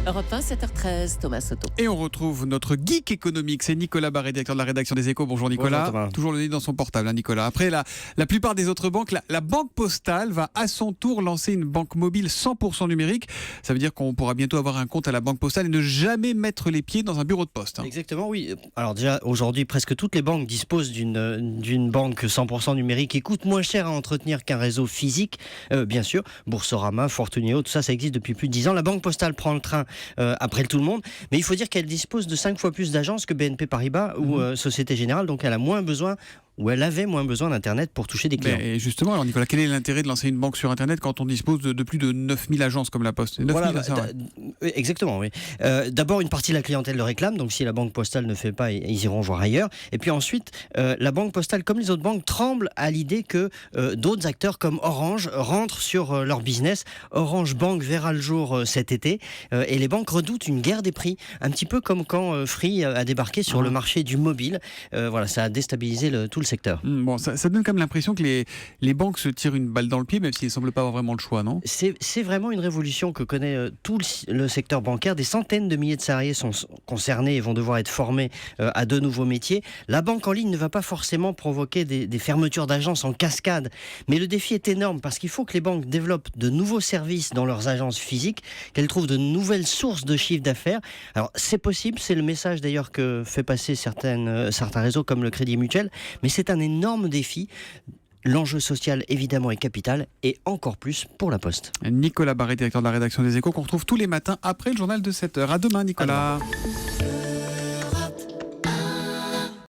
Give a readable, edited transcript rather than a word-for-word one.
Europe 1, 7h13, Thomas Soto. Et on retrouve notre geek économique, c'est Nicolas Barré, directeur de la rédaction des Échos. Bonjour Nicolas. Bonjour, toujours le nez dans son portable, Nicolas. Après la plupart des autres banques, la Banque Postale va à son tour lancer une banque mobile 100% numérique. Ça veut dire qu'on pourra bientôt avoir un compte à la Banque Postale et ne jamais mettre les pieds dans un bureau de poste. Exactement, oui. Alors déjà, aujourd'hui, presque toutes les banques disposent d'une banque 100% numérique qui coûte moins cher à entretenir qu'un réseau physique. Bien sûr, Boursorama, Fortuneo, tout ça, ça existe depuis plus de 10 ans. La Banque Postale prend le train après tout le monde, mais il faut dire qu'elle dispose de 5 fois plus d'agences que BNP Paribas ou Société Générale, donc elle a moins besoin, ou elle avait moins besoin d'Internet pour toucher des clients. Et justement, alors Nicolas, quel est l'intérêt de lancer une banque sur Internet quand on dispose de plus de 9000 agences comme la Poste? 9000, Voilà, exactement, oui. D'abord, une partie de la clientèle le réclame, donc si la Banque Postale ne fait pas, ils iront voir ailleurs. Et puis ensuite, la Banque Postale, comme les autres banques, tremble à l'idée que d'autres acteurs comme Orange rentrent sur leur business. Orange Bank verra le jour cet été, et les banques redoutent une guerre des prix, un petit peu comme quand Free a débarqué sur le marché du mobile. Voilà, ça a déstabilisé tout le secteur. Bon, ça donne quand même l'impression que les banques se tirent une balle dans le pied, même s'ils ne semblent pas avoir vraiment le choix, non? C'est vraiment une révolution que connaît tout le secteur bancaire. Des centaines de milliers de salariés sont concernés et vont devoir être formés à de nouveaux métiers. La banque en ligne ne va pas forcément provoquer des fermetures d'agences en cascade, mais le défi est énorme parce qu'il faut que les banques développent de nouveaux services dans leurs agences physiques, qu'elles trouvent de nouvelles sources de chiffre d'affaires. Alors c'est possible, c'est le message d'ailleurs que fait passer certains réseaux comme le Crédit Mutuel, mais c'est un énorme défi. L'enjeu social, évidemment, est capital, et encore plus pour la Poste. Nicolas Barré, directeur de la rédaction des Échos, qu'on retrouve tous les matins après le journal de 7h. À demain, Nicolas.